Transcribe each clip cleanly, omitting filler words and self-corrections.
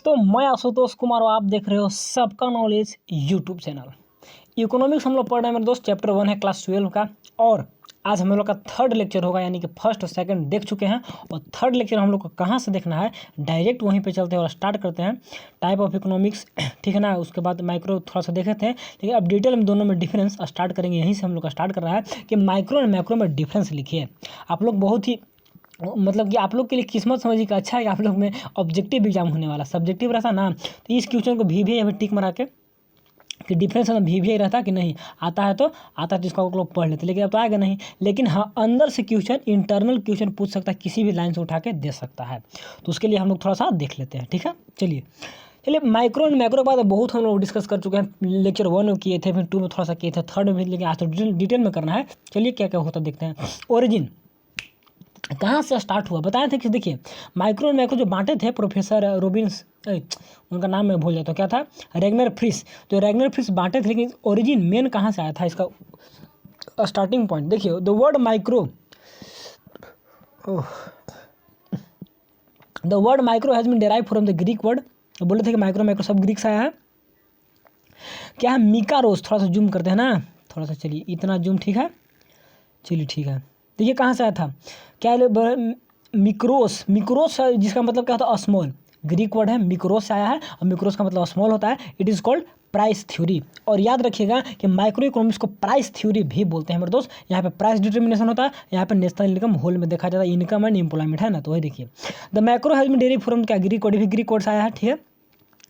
दोस्तों, मैं आशुतोष कुमार और आप देख रहे हो सबका नॉलेज यूट्यूब चैनल। इकोनॉमिक्स हम लोग पढ़ रहे हैं मेरे दोस्त, चैप्टर 1 है क्लास 12 का। और आज हम लोग का थर्ड लेक्चर होगा, यानी कि फर्स्ट और सेकंड देख चुके हैं। और थर्ड लेक्चर हम लोग को कहाँ से देखना है, डायरेक्ट वहीं पे चलते हैं और स्टार्ट करते हैं। टाइप ऑफ इकोनॉमिक्स, ठीक है ना। उसके बाद माइक्रो थोड़ा सा देखे थे, लेकिन अब डिटेल में दोनों में डिफरेंस स्टार्ट करेंगे। यहीं से हम लोग का स्टार्ट कर रहा है कि माइक्रो और मैक्रो में डिफरेंस लिखिए। आप लोग बहुत ही मतलब कि आप लोग के लिए किस्मत समझिए कि अच्छा है कि आप लोग में ऑब्जेक्टिव एग्जाम होने वाला। सब्जेक्टिव रहता ना तो इस क्वेश्चन को भी यहाँ पे टिक मारा के कि डिफरेंस में भी रहता कि नहीं आता है तो इसको आप लोग पढ़ लेते, लेकिन अब तो आएगा नहीं। लेकिन हाँ, अंदर से क्वेश्चन, इंटरनल क्वेश्चन पूछ सकता है, किसी भी लाइन से उठा के दे सकता है। तो उसके लिए हम लोग थोड़ा सा देख लेते हैं, ठीक है। चलिए माइक्रो एंड मैक्रो के बाद बहुत हम लोग डिस्कस कर चुके हैं। लेक्चर 1 में किए थे, फिर 2 में थोड़ा सा किए थे, 3rd में, लेकिन आज तो डिटेल में करना है। चलिए क्या क्या होता देखते हैं। ओरिजिन कहाँ से स्टार्ट हुआ बताए थे कि देखिए, माइक्रो और मैक्रो जो बांटे थे प्रोफेसर रोबिन्स, उनका नाम मैं भूल जाता हूँ, क्या था, रेगनर फ्रिश। तो रेगनर फ्रिश बांटे थे, लेकिन ओरिजिन मेन कहाँ से आया था, इसका स्टार्टिंग पॉइंट देखिए। The word micro has been derive from the Greek word. बोले थे कि माइक्रो सब ग्रीक से आया है। क्या है, मिकारोस। थोड़ा सा जूम करते हैं ना, थोड़ा सा, चलिए इतना जूम, ठीक है, चलिए ठीक है। तो ये कहाँ से आया था, क्या मिक्रोस जिसका मतलब क्या होता है, स्मॉल। ग्रीक वर्ड है, मिक्रोस से आया है, और मिक्रोस का मतलब स्मॉल होता है। It is called price theory. और याद रखिएगा कि माइक्रो इकोनॉमिक्स को प्राइस थ्योरी भी बोलते हैं मेरे दोस्त। यहाँ पे प्राइस डिटर्मिनेशन होता है, यहाँ पे नेशनल इनकम होल में देखा जाता है, इनकम एंड एम्प्लॉयमेंट है ना। तो वही देखिए, the macro has been derive from क्या, ग्रीक वर्ड, भी ग्रीक वर्ड से आया है, ठीक है।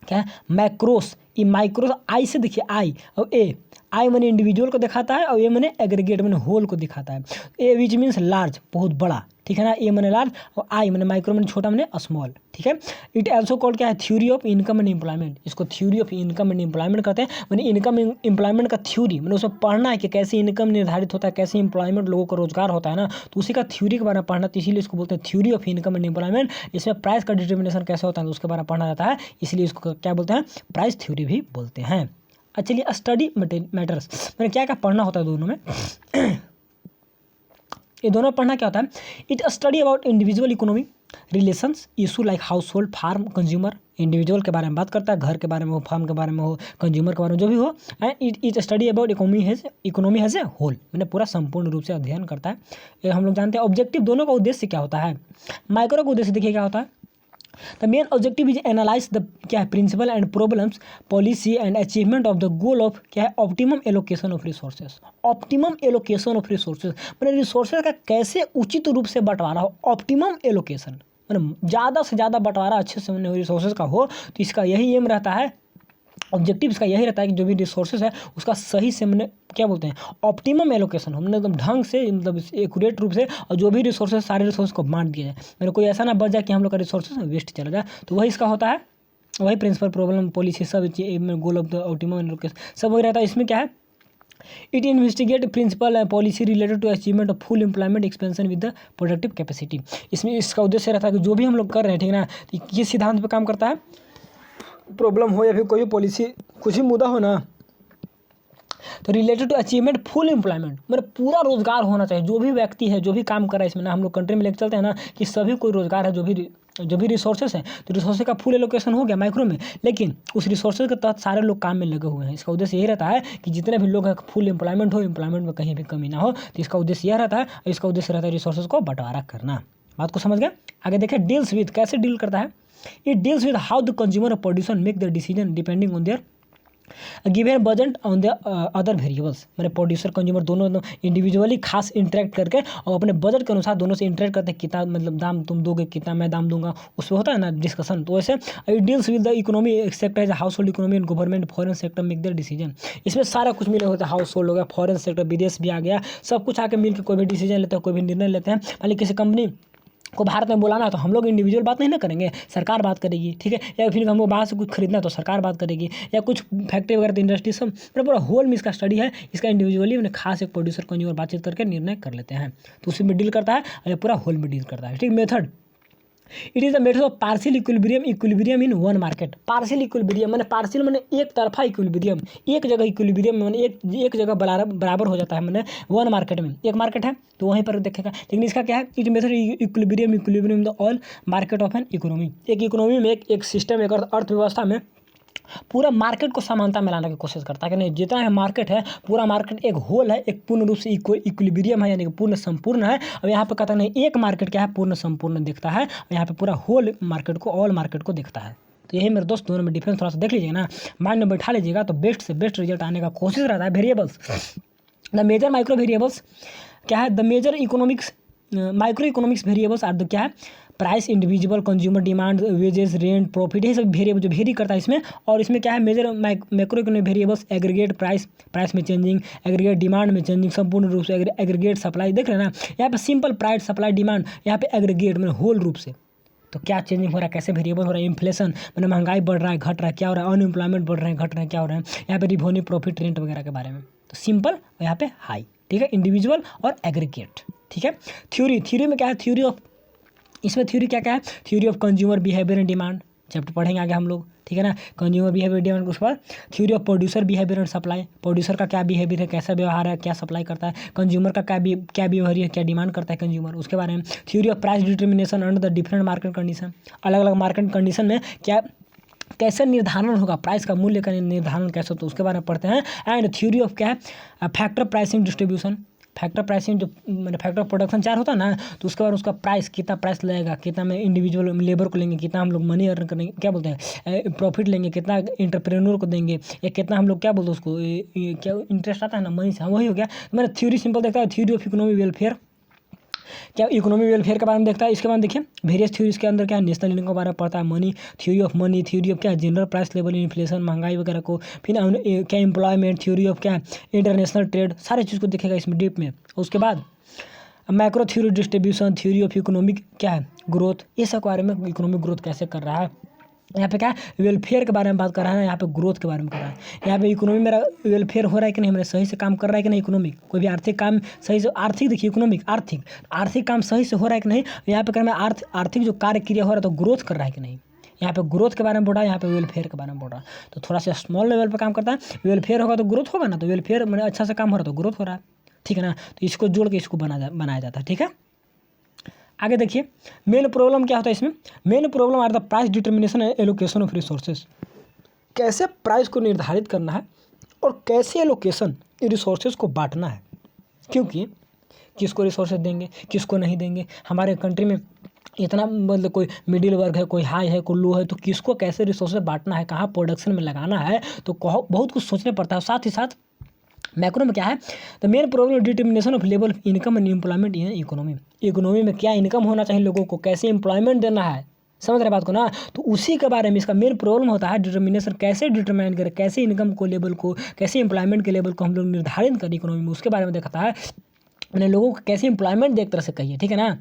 क्या है, मैक्रोस। ये माइक्रोस आई से देखिए, आई और ए। आई मैंने इंडिविजुअल को दिखाता है, और ए मैंने एग्रीगेट मैंने होल को दिखाता है। ए विच मीन्स लार्ज, बहुत बड़ा, ठीक है ना। ए मैंने लार्ज, और आई मैंने माइक्रो मैंने छोटा, मैंने स्मॉल, ठीक है। इट ऑल्सो कॉल्ड क्या है, theory of income and employment. इसको theory of income and employment कहते हैं। मैंने इनकम एम्प्लॉयमेंट का थ्योरी, मैंने उसमें पढ़ना है कि कैसे इनकम निर्धारित होता है, कैसे एम्प्लॉयमेंट, लोगों का रोजगार होता है ना, तो उसी का थ्योरी के बारे में पढ़ना। तो इसीलिए इसको बोलते हैं theory of income and employment. इसमें प्राइस का डिटर्मिनेशन कैसे होता है, तो उसके बारे में पढ़ना जाता है, इसलिए इसको क्या बोलते हैं, प्राइस थ्योरी भी बोलते हैं। चलिए, स्टडी मैटर्स, मैंने क्या क्या पढ़ना होता है दोनों में। ये दोनों पढ़ना क्या होता है, it study about individual economy relations issue like household, farm, consumer. Individual के बारे में बात करता है, घर के बारे में हो, फार्म के बारे में हो, कंज्यूमर के बारे में, जो भी हो। And it study about economy has a whole, मैंने पूरा संपूर्ण रूप से अध्ययन करता है। ये हम लोग जानते हैं। ऑब्जेक्टिव दोनों का उद्देश्य क्या होता है, माइक्रो का उद्देश्य देखिए क्या होता है। The main objective is analyse the क्या है, principle and problems, policy and achievement of the goal of क्या है, optimum allocation of resources. Optimum allocation of resources मैंने रिसोर्सेज का कैसे उचित रूप से बंटवारा हो, ऑप्टिमम एलोकेशन मैंने ज़्यादा से ज़्यादा बंटवारा अच्छे से मैंने रिसोर्सेज का हो। तो इसका यही एम रहता है, ऑब्जेक्टिव इसका यही रहता है कि जो भी रिसोर्सेज है उसका सही से मैंने क्या बोलते हैं, ऑप्टिमम एलोकेशन हो, हमने एकदम ढंग से, मतलब एक्यूरेट रूप से, और जो भी रिसोर्सेज, सारे रिसोर्स को बांट दिया जाए। मैंने कोई ऐसा ना बच जाए कि हम लोग का रिसोर्सेज वेस्ट चला जाए। तो वही इसका होता है, वही प्रिंसिपल, प्रॉब्लम, पॉलिसी, सब goal of the optimum allocation सब वही रहता है। इसमें क्या है, it investigate principle policy related to achievement of full employment expansion with the productive capacity. इसमें इसका उद्देश्य रहता है कि जो भी हम लोग कर रहे हैं, ठीक है ना, किस सिद्धांत पर काम करता है, प्रॉब्लम हो या फिर कोई भी पॉलिसी, कुछ भी मुद्दा हो ना, तो related to achievement full employment, मतलब पूरा रोजगार होना चाहिए। जो भी व्यक्ति है, जो भी काम कर रहा है इसमें ना, हम लोग कंट्री में लेकर चलते हैं ना कि सभी कोई रोजगार है, जो भी रिसोर्सेज है, तो रिसोर्सेज का फुल एलोकेशन हो गया माइक्रो में, लेकिन उस रिसोर्सेज के तहत सारे लोग काम में लगे हुए हैं। इसका उद्देश्य यही रहता है कि जितने भी लोग हैं फुल एम्प्लॉयमेंट हो, एम्प्लॉयमेंट में कहीं भी कमी ना हो। तो इसका उद्देश्य यह रहता है, और इसका उद्देश्य रहता है रिसोर्सेज को बंटवारा करना। बात को समझ गए। आगे देखें, डील्स विद, कैसे डील करता है, it deals with how the consumer और producer make the decision depending on their given budget on the other variables. मैंने प्रोड्यूसर कंज्यूमर दोनों इंडिविजुअली खास इंटरेक्ट करके और अपने बजट के अनुसार दोनों से इंटरेक्ट करते हैं, कितना मतलब दाम तुम दोगे, कितना मैं दाम दूंगा, उसमें होता है ना डिस्कशन। तो वैसे it deals with the economy sector as household economy and government foreign sector make their decision. इसमें सारा कुछ मिले होता है, हाउस होल्ड हो गया, फॉरेन सेक्टर, विदेश भी आ गया, सब कुछ आके मिलकर कोई भी डिसीजन लेते हैं, कोई भी निर्णय लेते हैं। मान लीजिए किसी कंपनी को भारत में बुलाना है, तो हम लोग इंडिविजुअल बात नहीं ना करेंगे, सरकार बात करेगी, ठीक है। या फिर हमको बाहर से कुछ खरीदना है तो सरकार बात करेगी, या कुछ फैक्ट्री वगैरह, इंडस्ट्री, सब पूरा होल में इसका स्टडी है। इसका इंडिविजुअली मैंने खास एक प्रोड्यूसर कंज्यूमर बातचीत करके निर्णय कर लेते हैं, तो उसी में डील करता है, और पूरा होल में डील करता है, ठीक। Method, it is the method of partial equilibrium in one market. Partial equilibrium मैंने पार्शियल मैंने एक तरफा इक्विलिब्रियम, एक जगह इक्विलिब्रियम मैंने एक जगह बराबर हो जाता है मैंने वन मार्केट में। एक मार्केट है तो वहीं पर देखेगा, लेकिन इसका क्या है, it method equilibrium the all market of an economy. एक इकोनॉमी में एक सिस्टम, एक अर्थव्यवस्था में पूरा मार्केट को समानता में लाने की कोशिश करता है कि नहीं, जितना है मार्केट है, पूरा मार्केट एक होल है, एक पूर्ण रूप से इक्विलिब्रियम है, यानी कि पूर्ण संपूर्ण है। अब यहाँ पे कहता नहीं, एक मार्केट क्या है, पूर्ण संपूर्ण दिखता है, और यहाँ पे पूरा होल मार्केट को, ऑल मार्केट को दिखता है। तो यही मेरे दोस्त दोनों में डिफरेंस थोड़ा सा देख लीजिएगा ना, माइंड में बैठा लीजिएगा, तो बेस्ट से बेस्ट रिजल्ट आने का कोशिश रहता है। Variables, the major micro variables क्या है, the major economics micro economics variables are the क्या है, price, individual consumer demand, wages, rent, profit, ये सब वेरिएबल जो वेरी करता है इसमें। और इसमें क्या है, major macro economic variables, aggregate price में चेंजिंग, एग्रीगेट डिमांड में चेंजिंग, संपूर्ण रूप से एग्रीगेट सप्लाई, देख रहे हैं ना यहाँ पे सिंपल प्राइस सप्लाई डिमांड, यहाँ पे एग्रीगेट में होल रूप से। तो क्या चेंजिंग हो रहा है, कैसे वेरिएबल हो रहा है, इन्फ्लेशन मैंने महंगाई बढ़ रहा है, घट रहा है, क्या हो रहा है, अनएम्प्लॉयमेंट बढ़ रहे हैं, घट रहे हैं, क्या हो रहा है, यहाँ पे रिवेन्यू, प्रॉफिट, रेंट वगैरह के बारे में। तो सिंपल और यहाँ पे हाई, ठीक है, इंडिविजुअल और एग्रीगेट, ठीक है। थ्योरी में क्या है, थ्योरी ऑफ, इसमें थ्योरी क्या क्या है, theory of consumer behaviour and demand, chapter पढ़ेंगे आगे हम लोग, ठीक है ना, कंज्यूमर बिहेवियर डिमांड। उसके बाद theory of producer behaviour and supply, producer का क्या बिहेवियर है, कैसा व्यवहार है, क्या सप्लाई करता है, कंज्यूमर का क्या बिहेवियर है, क्या डिमांड करता है कंज्यूमर, उसके बारे में। Theory of price determination under the different market condition, अलग अलग मार्केट कंडीशन में क्या कैसे निर्धारण होगा, प्राइस का मूल्य का निर्धारण कैसे, तो उसके बारे में पढ़ते हैं। एंड थ्योरी ऑफ क्या है, factor pricing distribution, factor pricing जो मैंने फैक्टर ऑफ प्रोडक्शन 4 होता है ना, तो उसके बाद उसका प्राइस, कितना प्राइस लगेगा, कितना में इंडिविजुअल लेबर को लेंगे, कितना हम लोग मनी अर्न करेंगे, क्या बोलते हैं प्रॉफिट लेंगे, कितना इंटरप्रेन्योर को देंगे, या कितना हम लोग क्या बोलते हैं उसको, क्या इंटरेस्ट आता है ना मनी से, वही हो गया। तो मैंने थ्योरी सिंपल देखता है, थ्योरी ऑफ इकोनॉमी वेलफेयर, क्या इकोनॉमी वेलफेयर के बारे में देखता है। इसके बाद देखिए वेरियस थ्योरीज के अंदर क्या नेशनल इनकम के बारे में पढ़ता है, money, theory of money, theory of क्या जनरल प्राइस लेवल, इन्फ्लेशन, महंगाई वगैरह को, फिर क्या एम्प्लॉयमेंट, थ्योरी ऑफ क्या इंटरनेशनल ट्रेड, सारे चीज़ को देखेगा इसमें डीप में। उसके बाद macro theory distribution, theory of economic क्या है ग्रोथ, ये सब के बारे में, इकोनॉमिक ग्रोथ कैसे कर रहा है। यहाँ पे क्या है वेलफेयर के बारे में बात कर रहा है, यहाँ पे ग्रोथ के बारे में कर रहा है। यहाँ पे इकोनॉमी मेरा वेलफेयर हो रहा है कि नहीं, मेरा सही से काम कर रहा है कि नहीं, इकोनॉमिक कोई भी आर्थिक काम सही से, आर्थिक देखिए इकोनॉमिक आर्थिक काम सही से हो रहा है कि नहीं, यहाँ पे करना आर्थिक जो कार्य क्रिया हो रहा है तो ग्रोथ कर रहा है कि नहीं। यहाँ पे ग्रोथ के बारे में बोल रहा है, यहाँ पे वेलफेयर के बारे में बोल रहा है। तो थोड़ा सा स्मॉल लेवल पर काम करता है, वेलफेयर होगा तो ग्रोथ होगा ना, तो वेलफेयर मैंने अच्छा से काम हो रहा है तो ग्रोथ हो रहा है, ठीक है ना। तो इसको जोड़ के इसको बनाया जाता है, ठीक है। आगे देखिए मेन प्रॉब्लम क्या होता है इसमें, main problem are the price determination and allocation of resources, कैसे प्राइस को निर्धारित करना है और कैसे एलोकेशन रिसोर्सेज को बांटना है, क्योंकि किसको रिसोर्सेज देंगे, किसको नहीं देंगे। हमारे कंट्री में इतना मतलब कोई मिडिल वर्ग है, कोई हाई है, कोई लो है, तो किसको कैसे रिसोर्सेज बांटना है, कहाँ प्रोडक्शन में लगाना है, तो बहुत कुछ सोचना पड़ता है। साथ ही साथ मैक्रो में क्या है, the main problem determination of level of income and employment in economy में क्या इनकम होना चाहिए लोगों को, कैसे एम्प्लॉयमेंट देना है, समझ रहे बात को ना। तो उसी के बारे में इसका मेन प्रॉब्लम होता है, डिटर्मिनेशन कैसे डिटरमाइन करें, कैसे इनकम को लेवल को, कैसे एम्प्लॉयमेंट के लेवल को हम लोग निर्धारित करें इकोनॉमी में, उसके बारे में देखता है। मैंने लोगों को कैसे एम्प्लॉयमेंट दे एक तरह से कहिए, ठीक है ना,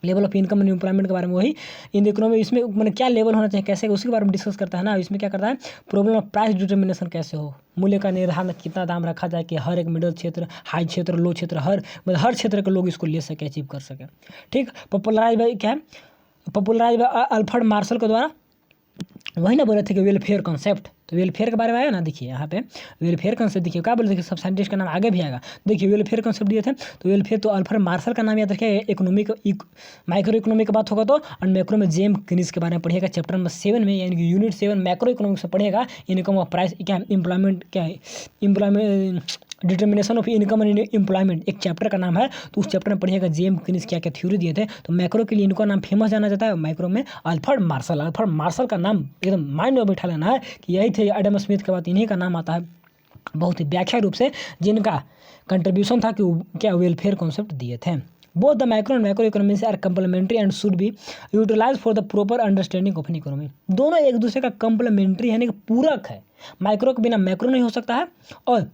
level of income and employment के बारे में, वही इन इकोनॉमी इसमें मैंने क्या लेवल होना चाहिए, कैसे उसके बारे में डिस्कस करता है ना। इसमें क्या करता है, प्रॉब्लम ऑफ प्राइस डिटर्मिनेशन कैसे हो, मूल्य का निर्धारण कितना दाम रखा जाए कि हर एक मिडिल क्षेत्र, हाई क्षेत्र, लो क्षेत्र, हर क्षेत्र के लोग इसको ले सके, अचीव कर सके, ठीक। पॉपुलराइज बाय क्या है, पॉपुलराइज बाय अल्फ्रेड मार्शल के द्वारा, वही ना बोले थे कि वेलफेयर कॉन्सेप्ट, तो वेलफेयर के बारे में आया ना। देखिए यहाँ पे वेलफेयर कॉन्सेप्ट देखिए क्या बोले, देखिए सब साइंटिस्ट का नाम आगे भी आएगा। देखिए वेलफेयर कॉन्सेप्ट दिए थे, तो वेलफेयर तो अल्फ्रेड मार्शल का नाम याद रखिए। इकोनॉमिक माइक्रो इकोनॉमिक की बात होगा तो, और मैक्रो में जेम्स क्लिस के बारे में पढ़िएगा चैप्टर नंबर 7 में, यानी कि यूनिट 7 मैक्रो इकोनॉमिक्स में पढ़िएगा। इनकम ऑफ प्राइस क्या एम्प्लॉयमेंट, क्या है employment, determination of income and employment एक चैप्टर का नाम है, तो उस चैप्टर में पढ़िएगा जेम्स क्लिस क्या क्या थ्योरी दिए थे। तो मैक्रो के लिए इनका नाम फेमस जाना जाता है, माइक्रो में अल्फ्रेड मार्शल का नाम एकदम माइंड में बैठा लेना है कि यही थे। एडम स्मिथ के बाद इन्हीं का नाम आता है बहुत ही व्याख्या रूप से, जिनका कंट्रीब्यूशन था कि क्या वेलफेयर कॉन्सेप्ट दिए थे। Both the micro and macro economy are complementary and should be utilize for the proper understanding of an economy. दोनों एक दूसरे का कंप्लीमेंट्री यानी कि पूरक है। माइक्रो के बिना मैक्रो नहीं हो सकता है और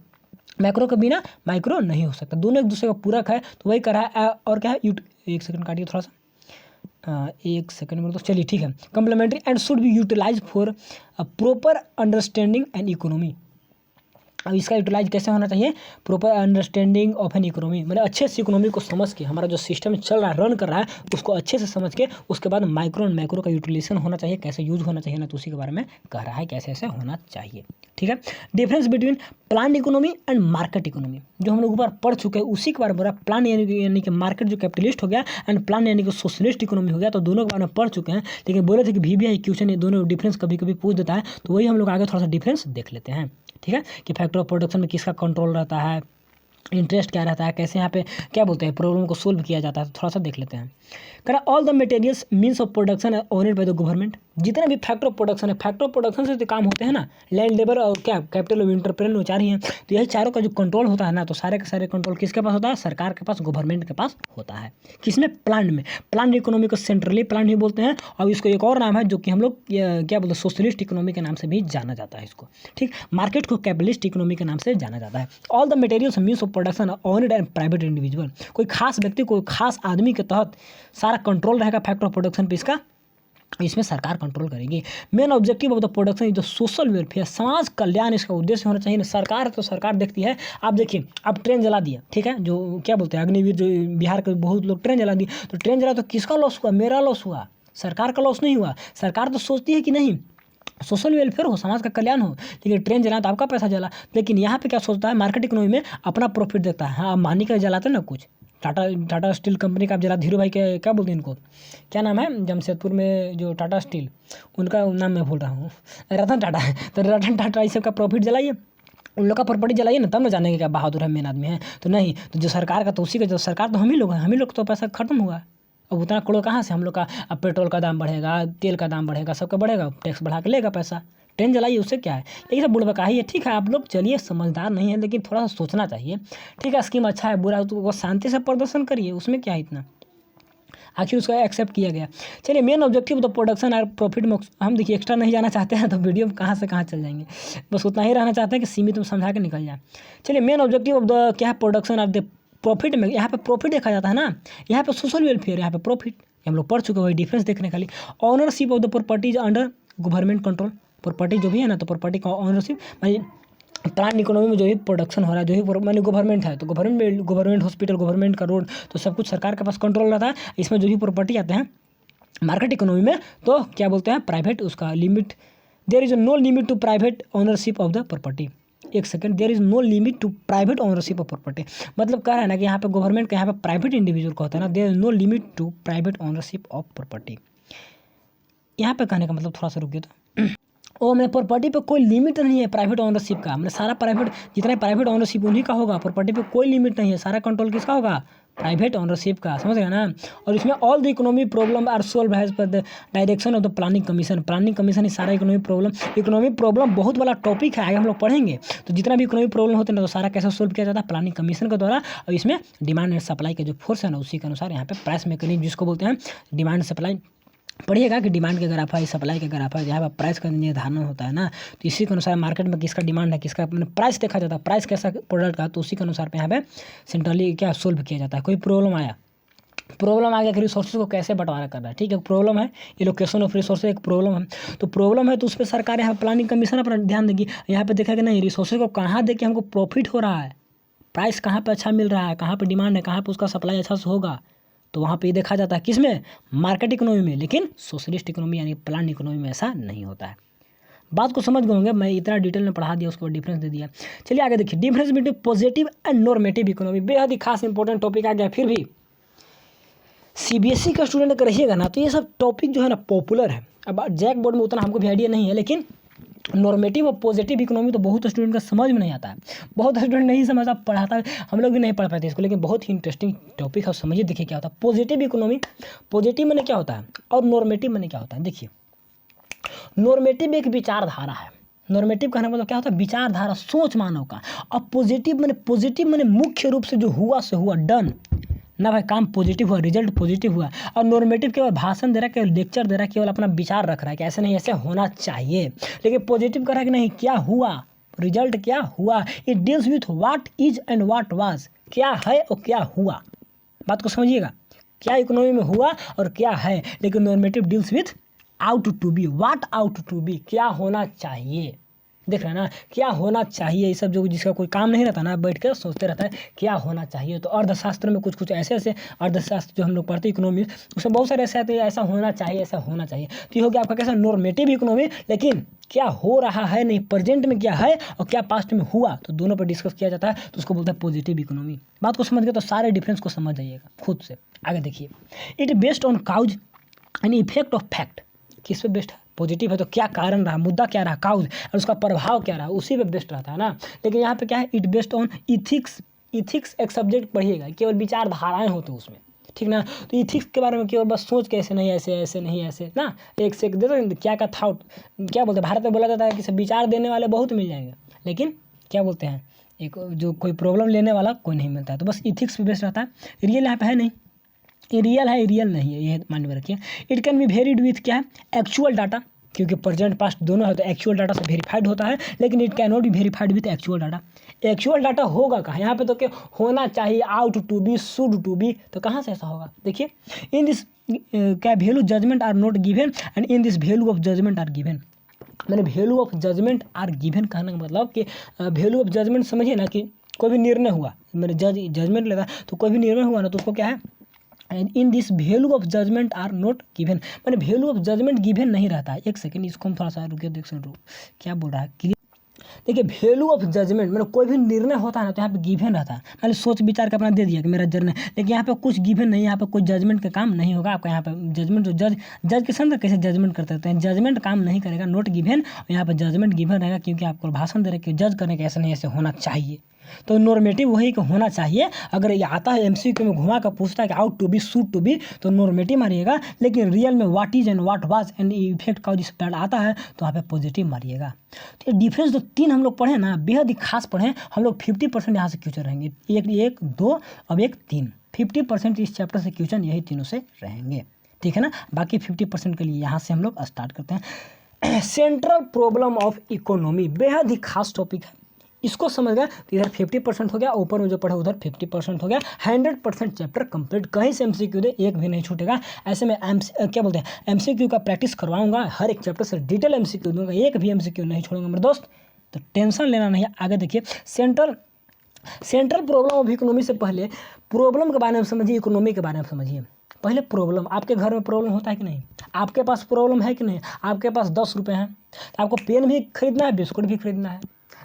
मैक्रो के बिना माइक्रो नहीं हो सकता, दोनों एक दूसरे का पूरक है। तो वही कर रहा है। और क्या है, एक सेकंड काटिए थोड़ा सा, एक सेकंड में, तो चलिए ठीक है। Complementary and should be utilize for a proper understanding and economy. अब इसका यूटिलाइज कैसे होना चाहिए, proper understanding of an economy, मतलब अच्छे से इकोनॉमी को समझ के, हमारा जो सिस्टम चल रहा है रन कर रहा है उसको अच्छे से समझ के, उसके बाद माइक्रो एंड मैक्रो का यूटिलाइजेशन होना चाहिए, कैसे यूज होना चाहिए ना, तो उसी के बारे में कह रहा है कैसे ऐसे होना चाहिए। ठीक है, difference between plan economy and market economy, जो हम लोग ऊपर पढ़ चुके हैं उसी के बारे में बोल रहा है। प्लान यानी कि मार्केट जो कैपिटलिस्ट हो गया, एंड प्लान यानी कि सोशलिस्ट इकोनॉमी हो गया, तो दोनों के बारे में पढ़ चुके हैं। लेकिन बोले थे कि VBI क्वेश्चन ये दोनों डिफरेंस कभी कभी पूछ देता है, तो वही हम लोग आगे थोड़ा सा डिफरेंस देख लेते हैं। ठीक है, कि फैक्टर ऑफ प्रोडक्शन में किसका कंट्रोल रहता है, इंटरेस्ट क्या रहता है, कैसे यहाँ पे क्या बोलते हैं प्रॉब्लम को सोल्व किया जाता है, तो थोड़ा सा देख लेते हैं। कह रहा all the materials means of production है ओनड बाय द गवर्नमेंट, जितने भी फैक्टर ऑफ प्रोडक्शन है, फैक्टर ऑफ प्रोडक्शन से जो काम होते हैं ना, लैंड, लेबर और क्या कैपिटल ऑफ इंटरप्रेन्योर, चार ही हैं, तो यही चारों का जो कंट्रोल होता है ना, तो सारे के सारे कंट्रोल किसके पास होता है, सरकार के पास, गवर्नमेंट के पास होता है। किसमें, प्लान में। प्लान इकोनॉमी को सेंट्रली प्लान ही बोलते हैं, और इसको एक और नाम है जो कि हम लोग क्या बोलते हैं, सोशलिस्ट इकोनॉमी के नाम से भी जाना जाता है इसको। ठीक, मार्केट को कैपिटलिस्ट इकोनॉमी के नाम से जाना जाता है। All the materials means of production owned and private individual, कोई खास व्यक्ति, कोई खास आदमी के तहत सारा कंट्रोल रहेगा फैक्टर ऑफ प्रोडक्शन पे, इसका इसमें सरकार कंट्रोल करेगी। Main objective of the production जो सोशल वेलफेयर, समाज कल्याण इसका उद्देश्य होना चाहिए ना। सरकार तो सरकार देखती है, आप देखिए अब ट्रेन जला दिया, ठीक है, जो क्या बोलते हैं अग्निवीर, जो बिहार के बहुत लोग ट्रेन जला दिए, तो ट्रेन जला तो किसका लॉस हुआ, मेरा लॉस हुआ, सरकार का लॉस नहीं हुआ। सरकार तो सोचती है कि नहीं सोशल वेलफेयर हो, समाज का कल्याण हो, लेकिन ट्रेन जला तो आपका पैसा जला। लेकिन यहाँ पे क्या सोचता है, मार्केट इकोनॉमी में अपना प्रॉफिट देखता है। हाँ, मानी का जलाते ना कुछ, टाटा स्टील कंपनी का आप जला, धीरू भाई के क्या बोलते हैं इनको, क्या नाम है, जमशेदपुर में जो टाटा स्टील, उनका नाम मैं भूल रहा हूँ, रतन टाटा है, तो रतन टाटा इस सब का प्रॉफिट जलाइए, उन लोग का प्रॉपर्टी जलाइए ना, तब ना जानेंगे क्या बहादुर है, मेन आदमी है। तो नहीं, तो जो सरकार का, तो उसी का, जो सरकार तो हम ही लोग हैं, हम ही लोग तो पैसा खत्म हुआ। अब उतना करोड़ कहाँ से हम लोग का, अब पेट्रोल का दाम बढ़ेगा, तेल का दाम बढ़ेगा, सबका बढ़ेगा, टैक्स बढ़ा के लेगा पैसा, ट्रेन जलाइए, उससे क्या है। यही सब बुढ़बा ही है। ठीक है, आप लोग चलिए समझदार नहीं है, लेकिन थोड़ा सा सोचना चाहिए। ठीक है, स्कीम अच्छा है बुरा है, तो वो शांति से प्रदर्शन करिए, उसमें क्या है इतना, आखिर उसका एक्सेप्ट किया गया। चलिए, main objective of the production और प्रॉफिट में हम देखिए एक्स्ट्रा नहीं जाना चाहते हैं, तो वीडियो में कहाँ से कहाँ चल जाएंगे, बस उतना ही रहना चाहते हैं कि सीमित में समझा के निकल जाए। चलिए, मेन ऑब्जेक्टिव ऑफ द क्या है, प्रोडक्शन और द प्रॉफिट में, यहाँ पे प्रॉफिट देखा जाता है ना, यहाँ पे सोशल वेलफेयर, यहाँ पे प्रॉफिट, हम लोग पढ़ चुके हैं, वही डिफरेंस देखने खाली। Ownership of the properties under government control, property जो भी है ना, तो प्रॉपर्टी का ऑनरशिप, प्लान इकोनॉमी में जो भी प्रोडक्शन हो रहा है, जो भी मानी गवर्नमेंट है, तो गवर्नमेंट हॉस्पिटल, गवर्नमेंट का रोड, तो सब कुछ सरकार के पास कंट्रोल रहता है। इसमें जो भी प्रॉपर्टी आते हैं मार्केट इकोनॉमी में, तो क्या बोलते हैं, प्राइवेट, उसका limit, there is no limit to private ownership of the property. एक second, there is no limit to private ownership of property, मतलब कह रहा है ना कि यहाँ पे गवर्नमेंट का, यहाँ पे प्राइवेट इंडिविजुअल का होता है ना, there is no limit to private ownership of property. यहाँ पे कहने का मतलब, थोड़ा सा रुकिए तो ओ मैं, प्रॉपर्टी पे कोई लिमिट नहीं है प्राइवेट ओनरशिप का, मतलब सारा प्राइवेट, जितना प्राइवेट ओनरशिप उन्हीं का होगा, प्रॉपर्टी पे कोई लिमिट नहीं है, सारा कंट्रोल किसका होगा, प्राइवेट ओनरशिप का, समझ गए ना। और इसमें all the economic problem are solve as per the direction of the planning commission, planning commission ही सारा इकोनॉमिक प्रॉब्लम बहुत बड़ा टॉपिक है, आगे हम लोग पढ़ेंगे। तो जितना भी इकोनॉमिक प्रॉब्लम होते हैं ना, तो सारा कैसे सोल्व किया जाता है, प्लानिंग कमीशन के द्वारा। और इसमें डिमांड एंड सप्लाई का जो फोर्स है ना, उसी के अनुसार यहाँ पे प्राइस मैकेनिज्म, जिसको बोलते हैं डिमांड सप्लाई, पढ़िएगा कि डिमांड के ग्राफ है, सप्लाई के ग्राफ है, जहाँ पर प्राइस का निर्धारण होता है ना, तो इसी के अनुसार मार्केट में किसका डिमांड है, किसका प्राइस देखा जाता है, प्राइस कैसा प्रोडक्ट का, तो उसी के अनुसार पे यहाँ पे सेंट्रली क्या सोल्व किया जाता है। कोई प्रॉब्लम आ गया कि रिसोर्सेज को कैसे बंटवारा करना है, ठीक है, प्रॉब्लम है, एलोकेशन ऑफ रिसोर्सेज एक प्रॉब्लम है, तो प्रॉब्लम है, तो उस पर सरकार यहाँ प्लानिंग कमीशन पर ध्यान देगी। यहाँ पे देखा कि नहीं, रिसोर्सेज को कहाँ दे के हमको प्रॉफिट हो रहा है, प्राइस कहाँ पर अच्छा मिल रहा है, कहाँ पर डिमांड है, कहाँ पर उसका सप्लाई अच्छा से होगा, तो वहाँ पे ये देखा जाता है, किसमें, मार्केट इकोनॉमी में। लेकिन सोशलिस्ट इकोनॉमी यानी प्लान इकोनॉमी में ऐसा नहीं होता है। बात को समझ गए होंगे, मैं इतना डिटेल में पढ़ा दिया, उसको डिफरेंस दे दिया। चलिए आगे देखिए, difference between positive and normative economy, बेहद ही खास इंपॉर्टेंट टॉपिक आ गया। फिर भी CBSE का स्टूडेंट अगर रहिएगा ना, तो ये सब टॉपिक जो है ना पॉपुलर है। अब जैक बोर्ड में उतना हमको भी आइडिया नहीं है, लेकिन नॉर्मेटिव और पॉजिटिव इकोनॉमी तो बहुत स्टूडेंट का समझ में नहीं आता है, बहुत स्टूडेंट नहीं समझता, पढ़ाता है, हम लोग भी नहीं पढ़ पाते इसको, लेकिन बहुत ही इंटरेस्टिंग टॉपिक है। समझिए, देखिए क्या होता है पॉजिटिव इकोनॉमी, पॉजिटिव मैंने क्या होता है और नॉर्मेटिव मैंने क्या होता है। देखिए, नॉर्मेटिव एक विचारधारा है, नॉर्मेटिव कहने मतलब क्या होता है, विचारधारा, सोच मानव का। और पॉजिटिव मैंने मुख्य रूप से जो हुआ से हुआ, डन ना भाई, काम पॉजिटिव हुआ, रिजल्ट पॉजिटिव हुआ। और नॉर्मेटिव केवल भाषण दे रहा है, केवल लेक्चर दे रहा है, केवल अपना विचार रख रहा है कि ऐसे नहीं, ऐसे होना चाहिए। लेकिन पॉजिटिव कह रहा है कि नहीं, क्या हुआ, रिजल्ट क्या हुआ, it deals with what is and what was, क्या है और क्या हुआ। बात को समझिएगा, क्या इकोनॉमी में हुआ और क्या है। लेकिन normative deals with ought to be, what ought to be, क्या होना चाहिए। देख रहे हैं ना, क्या होना चाहिए, ये सब जो जिसका कोई काम नहीं रहता ना, बैठ कर सोचते रहता है क्या होना चाहिए। तो अर्थशास्त्र में कुछ कुछ ऐसे ऐसे अर्थशास्त्र जो हम लोग पढ़ते हैं इकोनॉमी, उसमें बहुत सारे ऐसे आते हैं ऐसा होना चाहिए, ऐसा होना चाहिए। तो ये हो गया आपका कैसा नॉर्मेटिव इकोनॉमी, लेकिन क्या हो रहा है नहीं, प्रेजेंट में क्या है और क्या पास्ट में हुआ, तो दोनों पर डिस्कस किया जाता है, तो उसको बोलते हैं पॉजिटिव इकोनॉमी। बात को समझ गए तो सारे डिफरेंस को समझ जाइएगा खुद से। आगे देखिए, it based on cause and effect of fact. किस पे बेस्ड है, पॉजिटिव है तो क्या कारण रहा, मुद्दा क्या रहा, काउज, और उसका प्रभाव क्या रहा, उसी पे बेस्ड रहता है ना। लेकिन यहाँ पे क्या है, it based on ethics. Ethics एक सब्जेक्ट पढ़िएगा, केवल विचारधाराएं होते हैं उसमें, ठीक ना। तो इथिक्स के बारे में केवल बस सोच के ऐसे नहीं, ऐसे ऐसे नहीं, ऐसे ना, एक से एक दे दो क्या का थाउट, क्या बोलते हैं, भारत में बोला जाता है कि विचार देने वाले बहुत मिल जाएंगे, लेकिन क्या बोलते हैं, एक जो कोई प्रॉब्लम लेने वाला कोई नहीं मिलता है। तो बस इथिक्स पे बेस्ड रहता है। रियल यहाँ पे है नहीं, ये रियल है, रियल नहीं है, ये मान में रखिए। It can be varied with क्या है, एक्चुअल डाटा, क्योंकि प्रेजेंट पास्ट दोनों है तो एक्चुअल डाटा से वेरीफाइड होता है, लेकिन it can not be verified with actual data. Actual data होगा कहाँ, यहाँ पे तो क्या होना चाहिए, ought to be, should to be, तो कहाँ से ऐसा होगा। देखिए, इन दिस क्या value judgement are not given and in this value of judgement are given. मैंने value of judgement are given कहने का मतलब कि वैल्यू ऑफ जजमेंट समझिए ना, कि कोई भी निर्णय हुआ, मैंने जजमेंट लेता तो कोई भी निर्णय हुआ ना, तो उसको क्या है, and in this value of judgement are not given, मैंने वैल्यू ऑफ जजमेंट गिवन नहीं रहता है। एक सेकंड, इसको हम थोड़ा सा रुकिए, देख सकते क्या बोल रहा है, क्लियर। देखिए, वैल्यू ऑफ जजमेंट मतलब कोई भी निर्णय होता है ना, तो यहाँ पे गिवन रहता है, मैंने सोच विचार के अपना दे दिया कि मेरा जर्नल, लेकिन यहाँ पे कुछ गिवन नहीं, यहाँ पे कोई जजमेंट का काम नहीं होगा आपका। यहाँ पे जजमेंट जो जज के सामने कैसे जजमेंट करते हैं, जजमेंट काम नहीं करेगा, नोट गिवन, और यहाँ पे जजमेंट गिवन रहेगा, क्योंकि आपको भाषण दे रहे कि जज करने के ऐसे नहीं, ऐसे होना चाहिए। तो नॉर्मेटिव वही कि होना चाहिए। अगर ये आता है एमसीक्यू में घुमा कर पूछता है कि ought to be, should to be, तो नॉर्मेटिव मारिएगा, लेकिन रियल में what is and what was and effect का जिस पैड आता है तो वहाँ पे पॉजिटिव मारिएगा। तो ये डिफरेंस जो तीन हम लोग पढ़े ना, बेहद ही खास पढ़े हम लोग। 50% यहाँ से क्वेश्चन रहेंगे, एक दो, अब एक तीन, 50% इस चैप्टर से क्वेश्चन यही तीनों से रहेंगे, ठीक है ना। बाकी 50% के लिए यहाँ से हम लोग स्टार्ट करते हैं। सेंट्रल प्रॉब्लम ऑफ इकोनॉमी बेहद ही खास टॉपिक है, इसको समझ गए तो इधर 50% हो गया, ऊपर में जो पढ़े उधर 50% हो गया। 100% चैप्टर कंप्लीट, कहीं से एमसीक्यू दे एक भी नहीं छूटेगा। ऐसे में क्या बोलते हैं, एमसीक्यू का प्रैक्टिस करवाऊंगा, हर एक चैप्टर से डिटेल एमसीक्यू दूंगा, एक भी एमसीक्यू नहीं छोड़ूंगा मेरे दोस्त, तो टेंशन लेना नहीं है। आगे देखिए, सेंट्रल प्रॉब्लम ऑफ इकोनॉमी से पहले प्रॉब्लम के बारे में समझिए, इकोनॉमी के बारे में समझिए। पहले प्रॉब्लम, आपके घर में प्रॉब्लम होता है कि नहीं, आपके पास प्रॉब्लम है कि नहीं। आपके पास 10 रुपये हैं तो आपको पेन भी खरीदना है, बिस्कुट भी खरीदना है।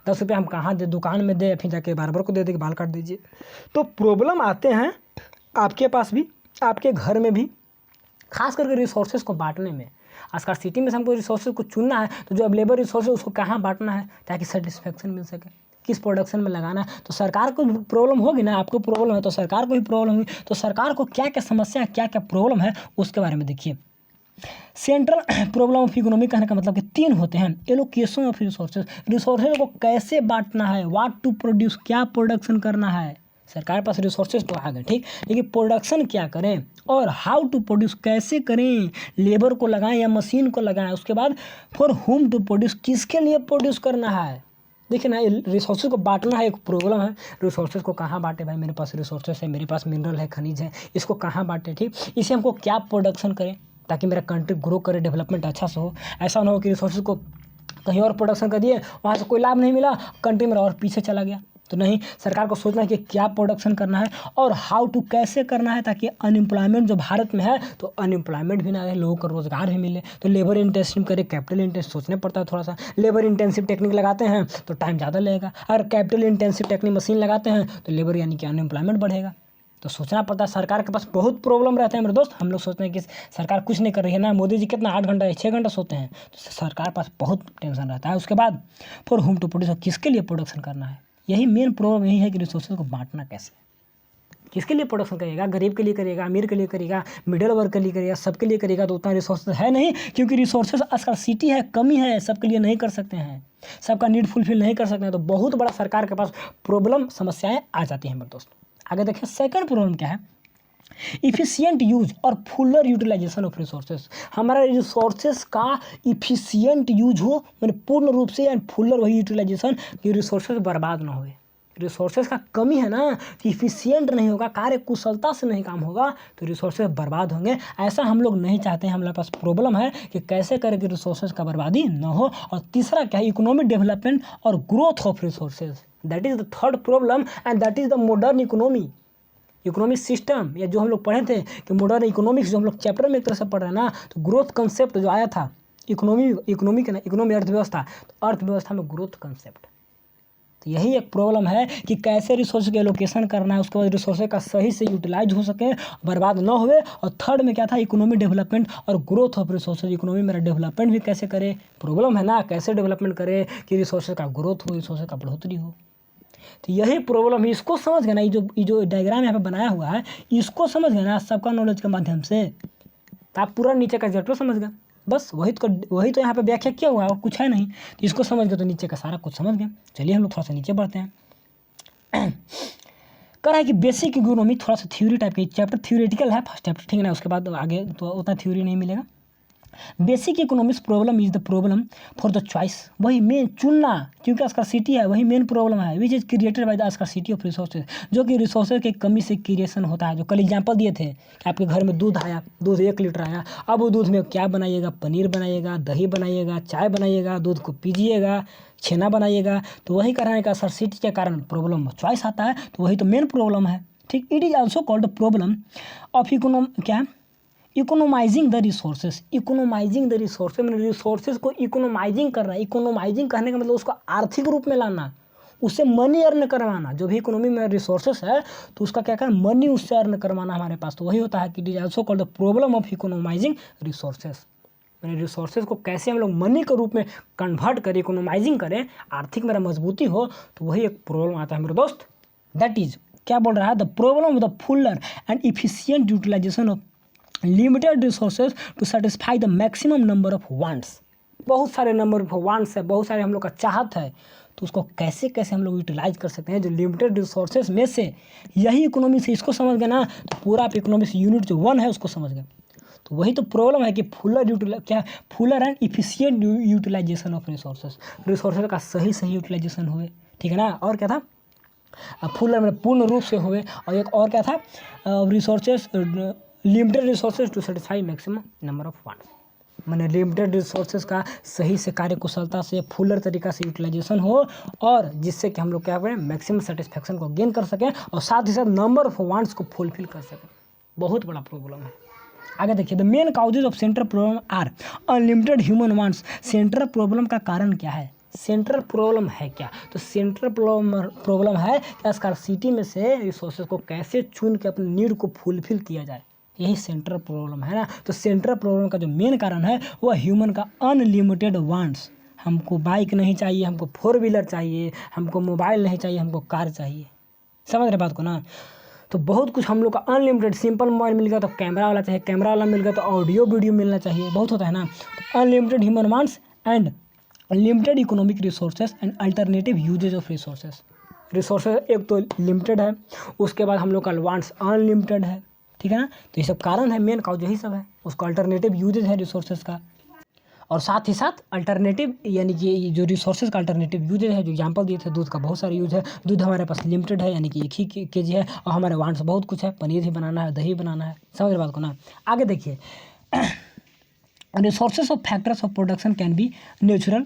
10 रुपये हम कहाँ दे, दुकान में दे, फिर जाके बार्बर को दे दे कि बाल काट दीजिए। तो प्रॉब्लम आते हैं आपके पास भी, आपके घर में भी, खास करके रिसोर्सेज को बांटने में। आजकल सिटी में से हमको रिसोर्सेज को चुनना है, तो जो अवेलेबल रिसोर्स है उसको कहाँ बांटना है ताकि सेटिस्फेक्शन मिल सके, किस प्रोडक्शन में लगाना है। तो सरकार को भी प्रॉब्लम होगी ना, आपको प्रॉब्लम है तो सरकार को भी प्रॉब्लम होगी, तो सरकार को क्या क्या समस्या है, क्या क्या प्रॉब्लम है, उसके बारे में देखिए। सेंट्रल प्रॉब्लम ऑफ इकोनॉमी कहने का मतलब कि 3 होते हैं। एलोकेशन ऑफ रिसोर्सेज, रिसोर्सेज को कैसे बांटना है, व्हाट टू प्रोड्यूस, क्या प्रोडक्शन करना है। सरकार पास रिसोर्सेज तो आ गए, ठीक, लेकिन प्रोडक्शन क्या करें, और हाउ टू प्रोड्यूस, कैसे करें, लेबर को लगाएं या मशीन को लगाएं। उसके बाद फॉर होम टू प्रोड्यूस, किसके लिए प्रोड्यूस करना है। देखिए ना, रिसोर्सेज को बांटना है, एक प्रॉब्लम है। रिसोर्सेज को कहाँ बांटे, भाई मेरे पास रिसोर्सेज है, मेरे पास मिनरल है, खनिज है, इसको कहाँ बांटे, ठीक, इसे हमको क्या प्रोडक्शन करें ताकि मेरा कंट्री ग्रो करे, डेवलपमेंट अच्छा से हो। ऐसा ना हो कि रिसोर्सेज को कहीं और प्रोडक्शन कर दिए, वहाँ से कोई लाभ नहीं मिला, कंट्री मेरा और पीछे चला गया। तो नहीं, सरकार को सोचना है कि क्या प्रोडक्शन करना है और हाउ टू कैसे करना है, ताकि अनएम्प्लॉयमेंट जो भारत में है तो अनएम्प्लॉयमेंट भी ना रहे, लोगों को रोजगार भी मिले। तो लेबर इंटेंसिव करे, कैपिटल इंटेंसिव सोचना पड़ता है थोड़ा सा। लेबर इंटेंसिव टेक्निक लगाते हैं तो टाइम ज़्यादा लगेगा, और कैपिटल इंटेंसिव टेक्निक मशीन लगाते हैं तो लेबर यानी कि अनएम्प्लॉयमेंट बढ़ेगा। तो सोचना पड़ता है। सरकार के पास बहुत प्रॉब्लम रहते हैं मेरे दोस्त। हम लोग सोचते हैं कि सरकार कुछ नहीं कर रही है ना, मोदी जी कितना 8 घंटा 6 घंटा सोते हैं, तो सरकार पास बहुत टेंशन रहता है। उसके बाद फॉर होम टू प्रोड्यूस, किसके लिए प्रोडक्शन करना है, यही मेन प्रॉब्लम यही है कि रिसोर्सेज को बांटना कैसे, किसके लिए प्रोडक्शन करिएगा, गरीब के लिए करिएगा, अमीर के लिए करिएगा, मिडिल वर्ग के लिए करिएगा, सबके लिए करिएगा, तो उतना रिसोर्सेज है नहीं, क्योंकि रिसोर्सेज आजकल सिटी है, कमी है, सबके लिए नहीं कर सकते हैं, सबका नीड फुलफिल नहीं कर सकते हैं। तो बहुत बड़ा सरकार के पास प्रॉब्लम, समस्याएं आ जाती हैं मेरे दोस्त। आगे देखिए, सेकंड प्रॉब्लम क्या है, इफिशियंट यूज और फुलर यूटिलाइजेशन ऑफ रिसोर्सेज। हमारा रिसोर्सेज का इफिशियंट यूज हो, मैंने पूर्ण रूप से, एंड फुलर वही यूटिलाइजेशन कि रिसोर्सेज बर्बाद ना होए। रिसोर्सेज का कमी है ना, कि इफिशियंट नहीं होगा, कार्य कुशलता से नहीं काम होगा तो रिसोर्सेज बर्बाद होंगे। ऐसा हम लोग नहीं चाहते हैं। हमारे पास प्रॉब्लम है कि कैसे करें कि रिसोर्सेज का बर्बादी ना हो। और तीसरा क्या है, इकोनॉमिक डेवलपमेंट और growth of resources, that is the third problem and that is the modern economic system. या जो हम लोग पढ़े थे कि मॉडर्न इकोनॉमिक्स, जो हम लोग चैप्टर में एक तरह से पढ़ रहे हैं ना, तो ग्रोथ कंसेप्ट जो आया था इकोनॉमी अर्थव्यवस्था, तो अर्थव्यवस्था में ग्रोथ कंसेप्ट। तो यही एक प्रॉब्लम है कि कैसे रिसोर्स के एलोकेशन करना है, उसके बाद रिसोर्स का सही से यूटिलाइज हो सके, बर्बाद ना हुए। और थर्ड में क्या था, इकोनॉमिक डेवलपमेंट और ग्रोथ ऑफ रिसोर्सेज। इकोनॉमी मेरा डेवलपमेंट भी कैसे करे, प्रॉब्लम है ना, कैसे डेवलपमेंट करे कि रिसोर्सेज का ग्रोथ हो, रिसोर्सेज का बढ़ोतरी हो। तो यही प्रॉब्लम है। इसको समझ गए ना, ये जो डायग्राम यहाँ पे बनाया हुआ है, इसको समझ गए ना सबका नॉलेज के माध्यम से, तो आप पूरा नीचे का चैप्टर समझ गए। बस वही तो यहाँ पे व्याख्या किया हुआ है और कुछ है नहीं। तो इसको समझ गए तो नीचे का सारा कुछ समझ गए। चलिए हम लोग थोड़ा सा नीचे बढ़ते हैं। कह रहा है कि बेसिक इकोनॉमी थोड़ा सा थ्योरी टाइप का चैप्टर, थ्योरेटिकल है फर्स्ट चैप्टर, ठीक है ना। उसके बाद आगे तो उतना थ्योरी नहीं मिलेगा। Basic economics problem is the problem for the choice, वही मेन चुनना, क्योंकि स्कार्सिटी है वही मेन प्रॉब्लम है, which is created by the scarcity of resources, जो कि रिसोर्सेज की कमी से क्रिएशन होता है। जो कल एग्जाम्पल दिए थे कि आपके घर में दूध आया, दूध 1 लीटर आया, अब वो दूध में क्या बनाइएगा, पनीर बनाइएगा, दही बनाइएगा, चाय बनाइएगा, दूध को पीजिएगा, छेना बनाइएगा। तो वही कराने का स्कार्सिटी के कारण प्रॉब्लम चॉइस आता है। तो वही तो मेन प्रॉब्लम है, ठीक। It is also called the problem of economising the resources. Economising the resources मैंने रिसोर्सेज को इकोनोमाइजिंग करना। इकोनोमाइजिंग करने का मतलब उसको आर्थिक रूप में लाना, उससे मनी अर्न करवाना। जो भी इकोनॉमी में रिसोर्सेस है तो उसका क्या करना, मनी उससे अर्न करवाना हमारे पास। तो वही होता है कि it is also called the problem of economising resources. मैंने रिसोर्सेज को कैसे हम लोग मनी के रूप में कन्वर्ट करें, इकोनोमाइजिंग करें, आर्थिक मेरा मजबूती हो, तो वही एक प्रॉब्लम आता है मेरे दोस्त। दैट इज क्या बोल रहा है, the problem of the fuller and efficient utilization of limited resources to satisfy the maximum number of wants. बहुत सारे नंबर ऑफ वांट्स है, बहुत सारे हम लोग का चाहत है, तो उसको कैसे कैसे हम लोग यूटिलाइज कर सकते हैं जो लिमिटेड रिसोर्सेज में से। यही इकोनॉमी से, इसको समझ गए ना तो पूरा आप इकोनॉमिक्स यूनिट जो 1 है उसको समझ गए। तो वही तो प्रॉब्लम है कि fuller and efficient utilization of resources का सही यूटिलाइजेशन हुए, ठीक है ना। और क्या था, फुलर में पूर्ण रूप से हुए, और एक और क्या था, resources limited resources to satisfy maximum number of wants. मैंने लिमिटेड रिसोर्सेज का सही से कार्य कुशलता से फुलर तरीका से यूटिलाइजेशन हो, और जिससे कि हम लोग क्या करें, मैक्सिमम सेटिस्फैक्शन को गेन कर सकें, और साथ ही साथ नंबर ऑफ वांट्स को फुलफिल कर सकें। बहुत बड़ा प्रॉब्लम है। आगे देखिए, the main causes of central problem are unlimited human wants. Central problem का कारण क्या है, सेंट्रल प्रॉब्लम है क्या, तो सेंट्रल प्रॉब्लम है कि स्कार्सिटी में से रिसोर्सेज को कैसे चुन के अपने नीड को फुलफिल किया जाए, यही सेंट्रल प्रॉब्लम है ना। तो सेंट्रल प्रॉब्लम का जो मेन कारण है वो ह्यूमन का अनलिमिटेड वांट्स। हमको बाइक नहीं चाहिए, हमको 4 व्हीलर चाहिए, हमको मोबाइल नहीं चाहिए, हमको कार चाहिए। समझ रहे बात को ना। तो बहुत कुछ हम लोग का अनलिमिटेड, सिंपल मोबाइल मिल गया तो कैमरा वाला चाहिए, कैमरा वाला मिल गया तो ऑडियो वीडियो मिलना चाहिए, बहुत होता है ना। तो unlimited human wants and limited economic resources and alternative uses of resources एक तो लिमिटेड है, उसके बाद हम लोग का वांट्स अनलिमिटेड है, ठीक है ना। तो ये सब कारण है, मेन काउज यही सब है। उसका अल्टरनेटिव यूजेज है रिसोर्सेज का, और साथ ही साथ अल्टरनेटिव यानी कि जो रिसोर्सेज का अल्टरनेटिव यूजेज है, जो एग्जांपल दिए थे, दूध का बहुत सारे यूज है। दूध हमारे पास लिमिटेड है, यानी कि 1 ही केजी है, और हमारे वांट्स बहुत कुछ है, पनीर ही बनाना है, दही बनाना है। समझ रहे बात को ना। आगे देखिए, resources of factors of production can be natural.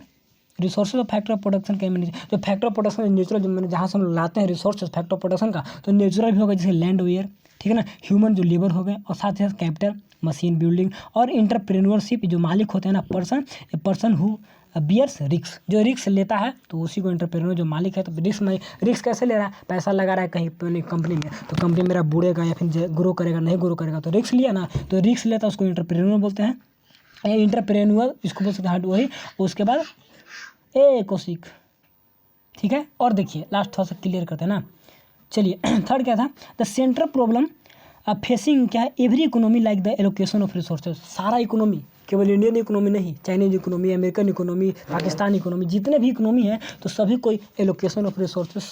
Resources of factor of production can be, जो फैक्टर ऑफ प्रोडक्शन नेचुरल, जो मैंने जहाँ से हम लाते हैं रिसोर्सेज फैक्टर ऑफ प्रोडक्शन का, तो नेचुरल भी होगा, जैसे लैंड वेयर, ठीक है ना, ह्यूमन जो लेबर हो गए, और साथ ही साथ कैपिटल, मशीन बिल्डिंग, और इंटरप्रेन्योरशिप, जो मालिक होते हैं ना, पर्सन हु बियर्स रिक्स, जो रिक्स लेता है तो उसी को इंटरप्रेन्योर, जो मालिक है। तो रिक्स कैसे ले रहा है, पैसा लगा रहा है कहीं कंपनी में, तो कंपनी मेरा बुड़ेगा या फिर ग्रो करेगा, नहीं ग्रो करेगा, तो रिक्स लिया ना, तो रिक्स लेता है उसको इंटरप्रेन्योर बोलते हैं, या इंटरप्रेन्योर इसको बोल सकते हैं। वही उसके बाद को सीख, ठीक है। और देखिए लास्ट थोड़ा सा क्लियर करते हैं ना। चलिए, थर्ड क्या था, द सेंट्रल प्रॉब्लम फेसिंग क्या है, every economy like the allocation of resources. सारा इकोनॉमी, केवल इंडियन इकोनॉमी नहीं, Chinese economy, American economy, Pakistan economy, जितने भी इकोनॉमी है, तो सभी कोई एलोकेशन ऑफ रिसोर्सेज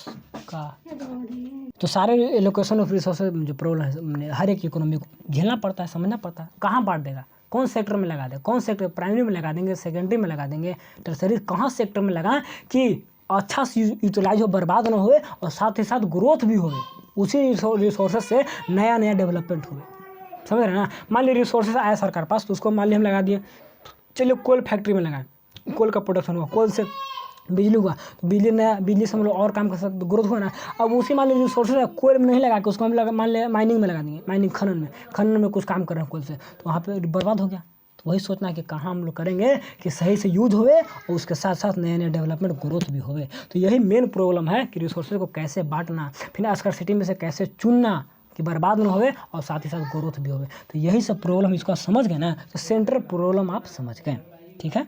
का, तो सारे एलोकेशन ऑफ रिसोर्सेज जो प्रॉब्लम है, हर एक इकोनॉमी को झेलना पड़ता है, समझना पड़ता है। कहाँ बांट देगा, कौन सेक्टर में लगा दे, कौन सेक्टर, प्राइमरी में लगा देंगे, सेकेंडरी में लगा देंगे, टर्सरी, कहाँ सेक्टर में लगाएं कि अच्छा से यूटिलाइज हो, बर्बाद ना होए और साथ ही साथ ग्रोथ भी होए, उसी रिसोर्सेज से नया नया डेवलपमेंट होए। समझ रहे हैं ना। मान लीजिए रिसोर्सेज आया सरकार पास, तो उसको मान लीजिए हम लगा दिए, चलिए कोल फैक्ट्री में लगाएं, कोल का प्रोडक्शन हुआ, कोल से बिजली हुआ, तो बिजली से हम लोग और काम कर सकते, ग्रोथ हुआ ना। अब उसी मान लीजिए रिसोर्सेज कोल में नहीं लगा के उसको हम मान लिया माइनिंग में लगा देंगे, माइनिंग खनन में कुछ काम कर रहे हैं कोल से, तो वहाँ पे बर्बाद हो गया। तो वही सोचना है कि कहाँ हम लोग करेंगे कि सही से यूज होवे और उसके साथ साथ नए नए डेवलपमेंट ग्रोथ भी होवे। तो यही मेन प्रॉब्लम है कि रिसोर्सेज को कैसे बांटना, फिर स्कार्सिटी में से कैसे चुनना कि बर्बाद ना होवे और साथ ही साथ ग्रोथ भी होवे। तो यही सब प्रॉब्लम इसका समझ गए ना, तो सेंट्रल प्रॉब्लम आप समझ गए, ठीक है।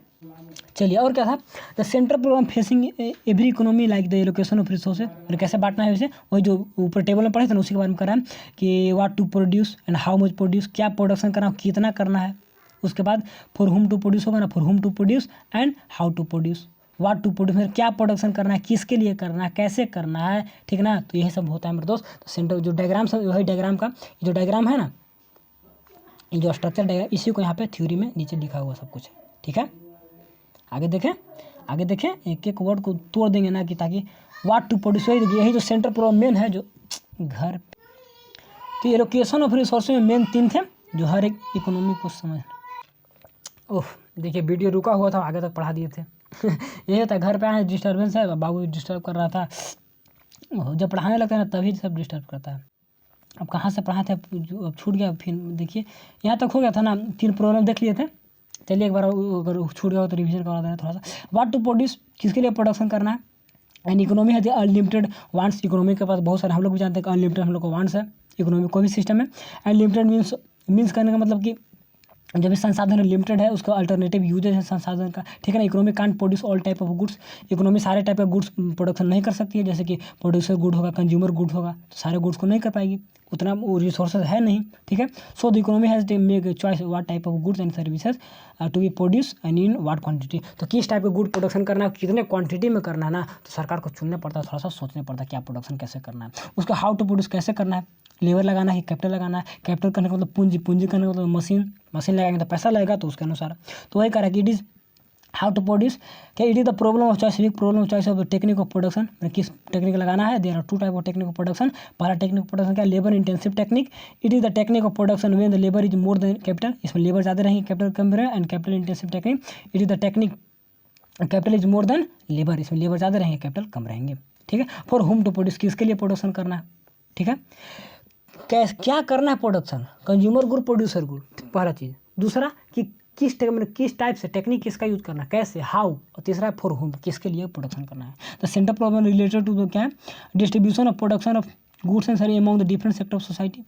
चलिए और क्या था, the central problem facing every economy like the allocation of resources, कैसे बांटना है वैसे वही जो ऊपर टेबल में पढ़े थे ना उसी के बारे में कर रहा है कि what to produce and how much produce, क्या प्रोडक्शन करना, कितना करना है। उसके बाद फॉर हुम टू प्रोड्यूस होगा ना, for whom to produce and how to produce, what to produce मतलब क्या प्रोडक्शन करना है, किसके लिए करना है, कैसे करना है, ठीक ना। तो यही सब होता है मेरे दोस्त। तो सेंटर जो डायग्राम सब वही डायग्राम का जो डायग्राम है ना, ये जो स्ट्रक्चर डायग्राम, इसी को यहाँ पे थ्योरी में नीचे लिखा हुआ सब कुछ, ठीक है। आगे देखें एक एक वर्ड को तोड़ देंगे ना कि ताकि व्हाट टू प्रोड्यूस, यही जो सेंटर प्रॉब्लम मेन है जो घर। तो एलोकेशन ऑफ रिसोर्स में मेन 3 थे जो हर एक इकोनॉमी को समझ। ओह देखिए वीडियो रुका हुआ था, आगे तक पढ़ा दिए थे। यही होता है, घर पे आए डिस्टर्बेंस है, बाबू डिस्टर्ब कर रहा था, जब पढ़ाने लगता है ना तभी सब डिस्टर्ब करता है। अब कहाँ से पढ़ा थे, अब छूट गया। फिर देखिए यहाँ तक हो गया था ना, 3 प्रॉब्लम देख लिए थे। चलिए एक बार अगर छूट गया हो तो रिवीजन करवा देना थोड़ा सा। व्हाट टू प्रोड्यूस, किसके लिए प्रोडक्शन करना है। एंड इकोनॉमी है अनलिमिटेड वांट्स, इकोनॉमी के पास बहुत सारे, हम लोग भी जानते हैं कि अनलिमिटेड हम लोग को वांट्स है इकोनॉमी कोई भी सिस्टम में। एंड लिमिटेड मीन्स करने का मतलब कि जो भी संसाधन लिमिटेड है उसका अल्टरनेटिव यूजेज है संसाधन का, ठीक है ना। Economy can't produce all type of goods, economy सारे टाइप ऑफ गुड्स प्रोडक्शन नहीं कर सकती है, जैसे कि प्रोड्यूसर गुड होगा, कंज्यूमर गुड होगा, तो सारे गुड्स को नहीं कर पाएगी, उतना वो रिसोर्सेज है नहीं, ठीक है। So the economy has to make choice what type of goods and services to be produce and in what quantity. तो किस टाइप का गुड प्रोडक्शन करना है, कितने क्वांटिटी में करना है ना, तो सरकार को चुनना पड़ता है, थोड़ा सा सोचना पड़ता है क्या प्रोडक्शन कैसे करना है। उसका हाउ टू प्रोड्यूस कैसे करना है, लेबर लगाना है, कैपिटल लगाना है, कैपिटल करने का मतलब पूंजी करने का मतलब मशीन लगाएंगे तो पैसा लगेगा, तो उसके अनुसार तो वही कह रहा है कि it is how to produce, क्या it is the problem of choice, problem of choice of technique of production, किस टेक्निक लगाना है। There are 2 type of technique of production. पहला टेक्निक ऑफ प्रोडक्शन क्या, labour intensive technique. It is the technique of production when the labour is more than capital, इसमें labour ज़्यादा रहेंगे capital कम रहेगा। And capital intensive technique, it is the technique capital is more then labour, इसमें labour ज़्यादा रहेंगे capital कम रहेंगे, ठीक है। फॉर होम टू प्रोड्यूस, किसके लिए प्रोडक्शन करना है, ठीक है। क्या करना है production, consumer good, producer good, पहला चीज़। दूसरा कि किस टाइप से टेक्निक किसका यूज करना है, कैसे, हाउ। और तीसरा फॉर होम, किसके लिए प्रोडक्शन करना है। The centre problem related to क्या है, distribution of production of goods and service among the different sector of society.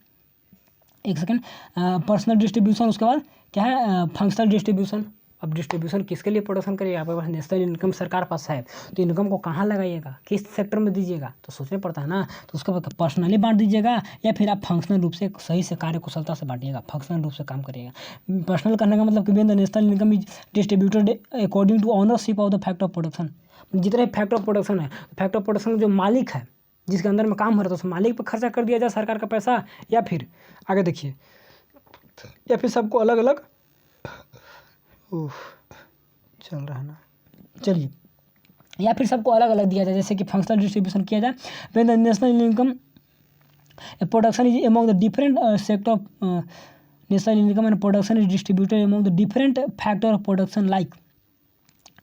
एक सेकंड, पर्सनल डिस्ट्रीब्यूशन, उसके बाद क्या है फंक्शनल डिस्ट्रीब्यूशन। अब डिस्ट्रीब्यूशन किसके लिए प्रोडक्शन करिए, आपके पास नेशनल इनकम सरकार पास है, तो इनकम को कहाँ लगाइएगा, किस सेक्टर में दीजिएगा, तो सोचना पड़ता है ना। तो उसके बाद पर्सनली बांट दीजिएगा या फिर आप फंक्शनल रूप से सही से कार्य कुशलता से बांटिएगा, फंक्शनल रूप से काम करिएगा। पर्सनल करने का मतलब कि when the national income is distributed according to ownership of the fact of production, जितने फैक्ट ऑफ प्रोडक्शन है, फैक्ट ऑफ प्रोडक्शन जो मालिक है जिसके अंदर में काम हो रहा है, तो उस मालिक पर खर्चा कर दिया जाए सरकार का पैसा, या फिर आगे देखिए, या फिर सबको अलग अलग चल रहा है ना, चलिए, या फिर सबको अलग अलग दिया जाए, जैसे कि फंक्शनल डिस्ट्रीब्यूशन किया जाए। When the national income production is among the different sector of national income and production is distributed among the different factor of production, like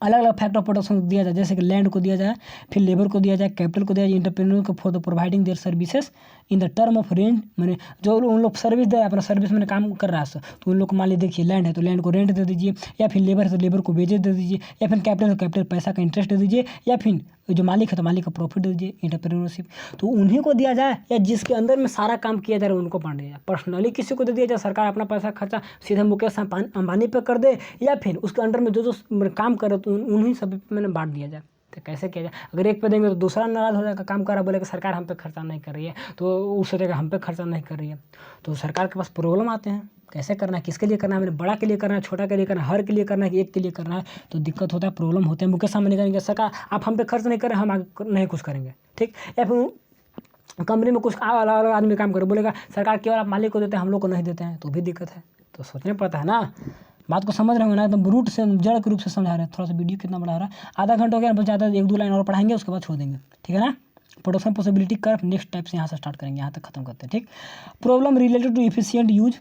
अलग अलग फैक्टर ऑफ प्रोडक्शन दिया जाए, जैसे कि लैंड को दिया जाए, फिर लेबर को दिया जाए, कैपिटल को दिया जाए, इंटरप्रेन्योर को for the providing their services in the term of rent, मैंने जो उन लोग सर्विस दे अपना सर्विस मैंने काम कर रहा है, तो उन लोग को मान लीजिए देखिए लैंड है तो लैंड को रेंट दे दीजिए, या फिर लेबर है तो लेबर को वेजेस दे दीजिए, या फिर कैपिटल है तो कैपिटल पैसा का इंटरेस्ट दे दीजिए, या फिर जो मालिक है तो मालिक का प्रॉफिट दे दीजिए, इंटरप्रेन्योरशिप, तो उन्हीं को दिया जाए, या जिसके अंदर में सारा काम किया जा रहा है उनको बांट दिया जाए। पर्सनली किसी को दे दिया जाए, सरकार अपना पैसा खर्चा सीधे मुकेश अंबानी पे कर दे, या फिर उसके अंडर में जो काम करे तो उन्हीं सब मैंने बांट दिया जाए। तो कैसे किया जाए, अगर एक पे देंगे तो दूसरा नाराज हो जाएगा, काम कर रहा बोलेगा सरकार हम पे खर्चा नहीं कर रही है, तो उससे देगा हम पे खर्चा नहीं कर रही है, तो सरकार के पास प्रॉब्लम आते हैं, कैसे करना है, किसके लिए करना है, मैंने बड़ा के लिए करना है, छोटा के लिए करना है, हर के लिए करना है कि एक के लिए करना है, तो दिक्कत होता है, प्रॉब्लम होते हैं। मुकेश अंबानी करेंगे सरकार आप हम पे खर्च नहीं करें, हम नहीं कुछ करेंगे, ठीक। या फिर कंपनी में कुछ अलग अलग आदमी काम करे, बोलेगा सरकार केवल आप मालिक को देते हैं हम लोग को नहीं देते हैं, तो भी दिक्कत है, तो सोचना पड़ता है ना। बात को समझ रहे हो ना, एकदम रूट से जड़ के रूप से समझा रहे हैं। थोड़ा सा वीडियो कितना बड़ा हो रहा है, आधा घंटा हो गया, बस ज़्यादा 1-2 लाइन और पढ़ाएंगे, उसके बाद छोड़ देंगे, ठीक है ना। Production possibility curve next type से यहाँ से स्टार्ट करेंगे, यहाँ तक खत्म करते हैं, ठीक। Problem related to efficient use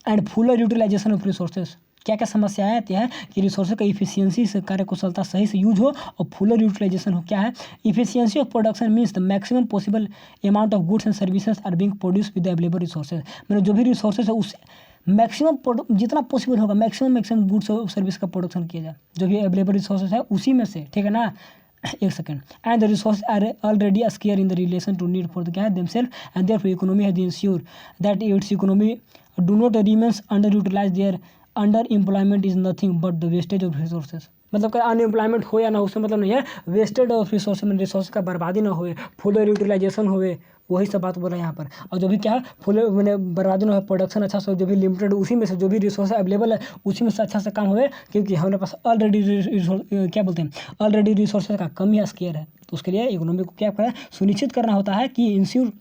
and fuller utilization of resources. क्या क्या समस्याएं आती है कि रिसोर्स का इफिशियंसी से, कार्यकुशलता सही से यूज हो और फुलर यूटिलाइजेशन हो। क्या है efficiency of production means the maximum possible amount of goods and services are being produce with available resources. मैंने जो भी रिसोर्सेज है उससे मैक्सिमम जितना पॉसिबल होगा मैक्सिमम गुड्स और सर्विस का प्रोडक्शन किया जाए, जो भी अवेलेबल रिसोर्सेज है उसी में से, ठीक है ना। एक second, and the resource are already scare in the relation to need for the क्या है themself and therefore economy has ensure that its economy do not remains under utilize there under employment is nothing but the wastage of resources. मतलब कि unemployment हो या ना, उससे मतलब नहीं है, वेस्टेज ऑफ रिसोर्स में रिसोर्स का बर्बादी ना होए, फुल यूटिलाइजेशन होए, वही सब बात बोला यहाँ पर। और जो भी क्या है फुल मैंने बर्बादी ना हो, प्रोडक्शन अच्छा से, जो भी लिमिटेड उसी में से जो भी रिसोर्स अवेलेबल है उसी में से अच्छा से काम होए, क्योंकि हमारे पास ऑलरेडी क्या बोलते हैं ऑलरेडी रिसोर्सेज का कमी स्केयर है। तो उसके लिए इकोनॉमी को क्या करना सुनिश्चित करना होता है कि ensure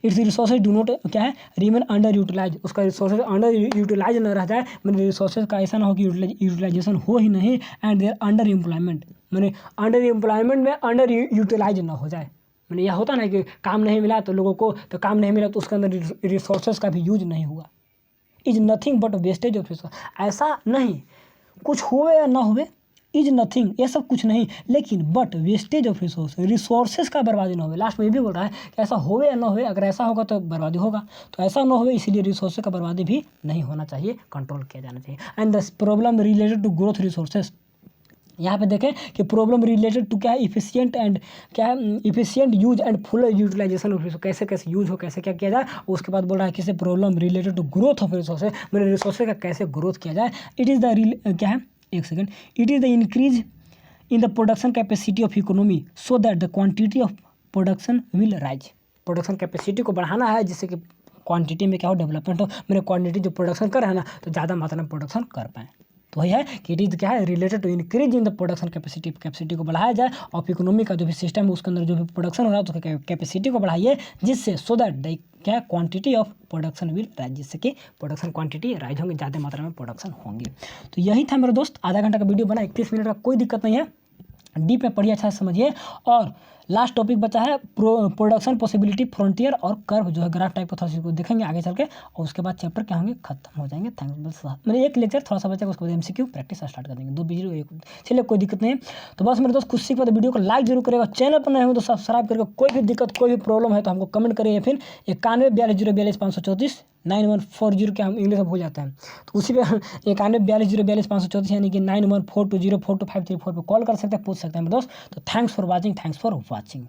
it's resources do not क्या है रिमेन अंडर यूटिलाइज, उसका रिसोर्सेज अंडर यूटिलाइज न रह जाए, मैंने रिसोर्सेज का ऐसा ना हो कि यूटिलाइजेशन हो ही नहीं, एंड देयर अंडर एम्प्लॉयमेंट, मैंने अंडर एम्प्लॉयमेंट में अंडर यूटिलाइज ना हो जाए। मैंने यह होता ना कि काम नहीं मिला तो लोगों को, तो काम नहीं मिला तो उसके अंदर रिसोर्सेज का भी यूज नहीं हुआ, is nothing but wastage of resource. ऐसा नहीं कुछ हुए या ना हुए, इज नथिंग ये सब कुछ नहीं, लेकिन बट वेस्टेज ऑफ रिसोर्सेज का बर्बादी ना हो। लास्ट में ये भी बोल रहा है कि ऐसा होवे या ना होवे, अगर ऐसा होगा तो बर्बादी होगा, तो ऐसा ना होवे, इसीलिए रिसोर्सेज का बर्बादी भी नहीं होना चाहिए, कंट्रोल किया जाना चाहिए। And the problem related to growth resources, यहाँ पे देखें कि प्रॉब्लम रिलेटेड टू क्या है इफिशिएंट एंड क्या है efficient use and full utilization of resource, कैसे कैसे यूज हो, कैसे क्या किया जाए। उसके बाद बोल रहा है किसी problem related to growth of resources, मेरे रिसोर्सेज का कैसे ग्रोथ किया जाए। इट इज़ द क्या है एक second, it is the increase in the production capacity of economy so that the quantity of production will rise. Production capacity को बढ़ाना है जिससे कि क्वांटिटी में क्या हो डेवलपमेंट हो, मेरे क्वांटिटी जो प्रोडक्शन कर रहा है ना तो ज़्यादा मात्रा में प्रोडक्शन कर पाएँ। तो वही है कि इट इज़ क्या है related to increase in the production capacity को बढ़ाया जाए, और इकोनॉमी का जो भी सिस्टम है उसके अंदर जो भी प्रोडक्शन हो रहा है तो कैपेसिटी को बढ़ाइए, जिससे सो दैट क्या है quantity of production will rise, जिससे कि प्रोडक्शन क्वांटिटी राइज होंगे, ज़्यादा मात्रा में प्रोडक्शन होंगे। तो यही था मेरे दोस्त, आधा घंटा का वीडियो बना, 31 मिनट का, कोई दिक्कत नहीं है, डीप में पढ़िए, अच्छा से समझिए। और लास्ट टॉपिक बचा है प्रोडक्शन पॉसिबिलिटी फ्रंटियर और कर्व, जो है ग्राफ टाइप का था, को देखेंगे आगे चल के, और उसके बाद चैप्टर क्या होंगे खत्म हो जाएंगे। थैंक्स, बस मेरे एक लेक्चर थोड़ा सा बचेगा, उसके बाद एमसीक्यू प्रैक्टिस स्टार्ट कर देंगे, 2 वीडियो 1, चलिए कोई दिक्कत नहीं है। तो बस मेरे दोस्त खुशी के बाद वीडियो को लाइक जरूर करेगा, चैनल पर नए हो तो सब्सक्राइब करके, कोई भी दिक्कत कोई भी प्रॉब्लम है तो हमको कमेंट करिए, या फिर 9142042534 9140 के हम इंग्लिश में भूल जाते हैं, तो उसी पे 9142042534 यानी कि 9142042534 पे कॉल कर सकते हैं, पूछ सकते हैं मेरे दोस्त। तो थैंक्स फॉर वॉचिंग।